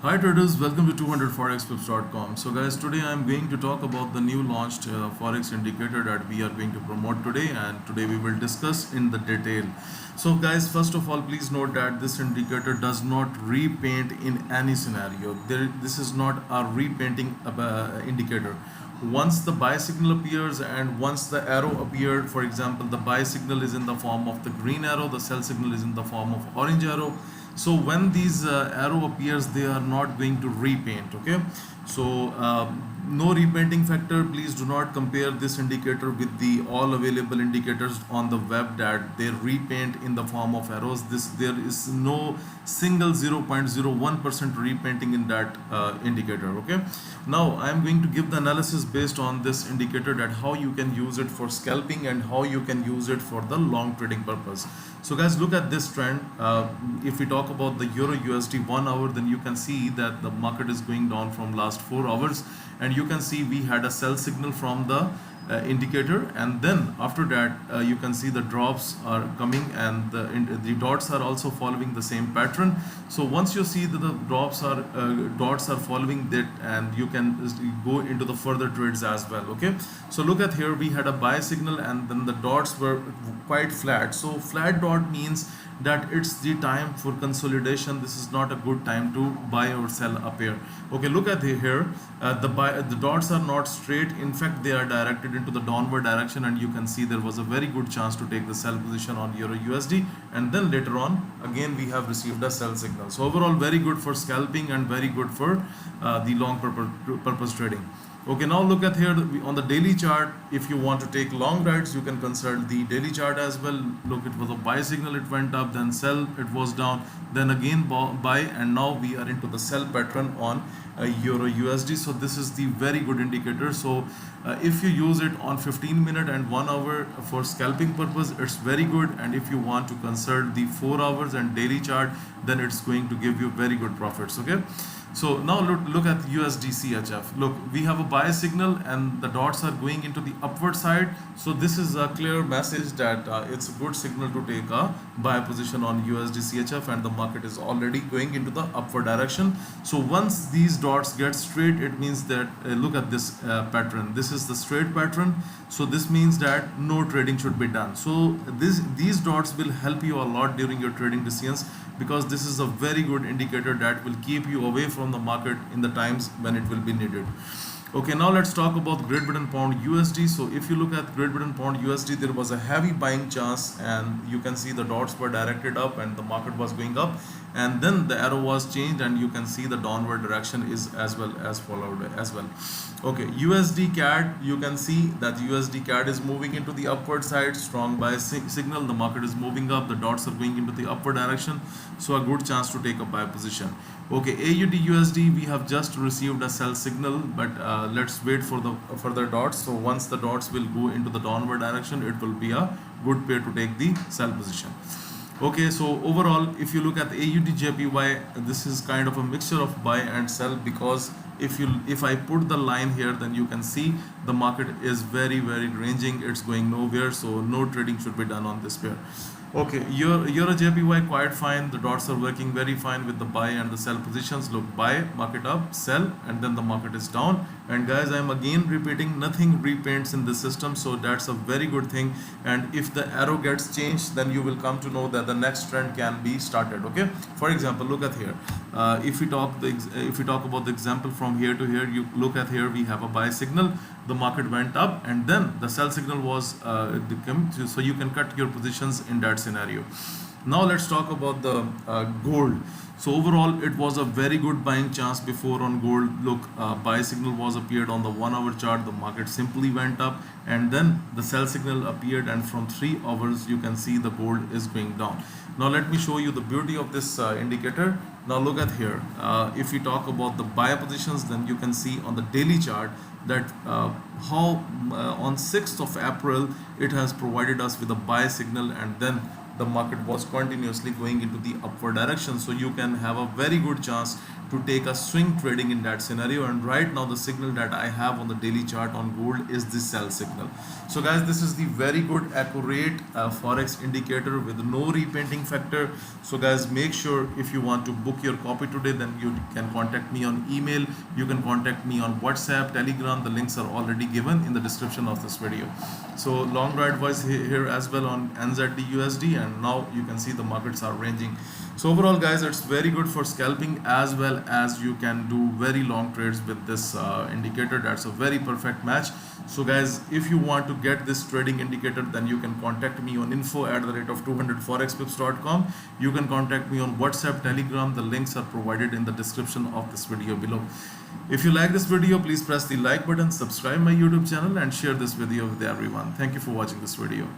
Hi traders, welcome to 200forexpips.com. So guys, today I'm going to talk about the new launched forex indicator that we are going to promote today, and today we will discuss in the detail. So guys, first of all, please note that this indicator does not repaint in any scenario. This is not a repainting indicator. Once the buy signal appears and once the arrow appeared, for example, the buy signal is in the form of the green arrow, the sell signal is in the form of orange arrow. So when these arrow appears, they are not going to repaint. Okay, so no repainting factor. Please do not compare this indicator with the all available indicators on the web that they repaint in the form of arrows. There is no single 0.01% repainting in that indicator. Okay, now I am going to give the analysis based on this indicator, that how you can use it for scalping and how you can use it for the long trading purpose. So guys, look at this trend. If we talk about the Euro USD 1 hour, then you can see that the market is going down from last 4 hours, and you can see we had a sell signal from the indicator, and then after that you can see the drops are coming, and the dots are also following the same pattern. So once you see that the dots are following that, and you can go into the further trades as well. Okay, so look at here, we had a buy signal and then the dots were quite flat. So flat dot means that it's the time for consolidation. This is not a good time to buy or sell up here. Okay, look at here, the dots are not straight. In fact, they are directed into the downward direction, and you can see there was a very good chance to take the sell position on Euro USD, and then later on again we have received a sell signal. So overall, very good for scalping and very good for the long purpose trading. Okay, now look at here on the daily chart. If you want to take long rides, you can consult the daily chart as well. Look, it was a buy signal, it went up, then sell, it was down, then again buy, and now we are into the sell pattern on Euro USD. So this is the very good indicator. So if you use it on 15-minute and 1 hour for scalping purpose, it's very good. And if you want to consult the 4 hours and daily chart, then it's going to give you very good profits. Okay, so now look at USD CHF. Look, we have a buy signal and the dots are going into the upward side. So this is a clear message that it's a good signal to take a buy position on USD CHF, and the market is already going into the upward direction. So once these dots get straight, it means that look at this pattern. This is the straight pattern. So this means that no trading should be done. So these dots will help you a lot during your trading decisions, because this is a very good indicator that will keep you away from the market in the times when it will be needed. Okay, now let's talk about Great Britain Pound USD. So if you look at Great Britain Pound USD, there was a heavy buying chance, and you can see the dots were directed up and the market was going up, and then the arrow was changed, and you can see the downward direction is as well as followed as well. Okay, USD CAD, you can see that USD CAD is moving into the upward side, strong buy signal, the market is moving up, the dots are going into the upward direction, so a good chance to take a buy position. Okay, AUD USD, we have just received a sell signal, but let's wait for the further dots. So once the dots will go into the downward direction, it will be a good pair to take the sell position. Okay, so overall, if you look at the AUDJPY, this is kind of a mixture of buy and sell, because if I put the line here, then you can see the market is very ranging, it's going nowhere, so no trading should be done on this pair. Okay, Euro JPY quite fine. The dots are working very fine with the buy and the sell positions. Look, buy, market up, sell, and then the market is down. And guys, I'm again repeating, nothing repaints in the system, so that's a very good thing. And if the arrow gets changed, then you will come to know that the next trend can be started. Okay, for example, look at here. If we talk about the example from here to here, you look at here, we have a buy signal, the market went up, and then the sell signal was so you can cut your positions in that scenario. Now let's talk about the gold. So overall, it was a very good buying chance before on gold. Look, buy signal was appeared on the 1 hour chart, the market simply went up, and then the sell signal appeared, and from 3 hours you can see the gold is going down. Now let me show you the beauty of this indicator. Now look at here, if we talk about the buy positions, then you can see on the daily chart that how on 6th of April it has provided us with a buy signal, and then the market was continuously going into the upward direction. So you can have a very good chance to take a swing trading in that scenario. And right now the signal that I have on the daily chart on gold is the sell signal. So guys, this is the very good accurate forex indicator with no repainting factor. So guys, make sure if you want to book your copy today, then you can contact me on email, you can contact me on WhatsApp, Telegram. The links are already given in the description of this video. So long ride was here as well on NZD USD, and now you can see the markets are ranging. So overall guys, it's very good for scalping, as well as you can do very long trades with this indicator. That's a very perfect match. So guys, if you want to get this trading indicator, then you can contact me on info@200forexpips.com. You can contact me on WhatsApp, Telegram. The links are provided in the description of this video below. If you like this video, please press the like button, subscribe my YouTube channel, and share this video with everyone. Thank you for watching this video.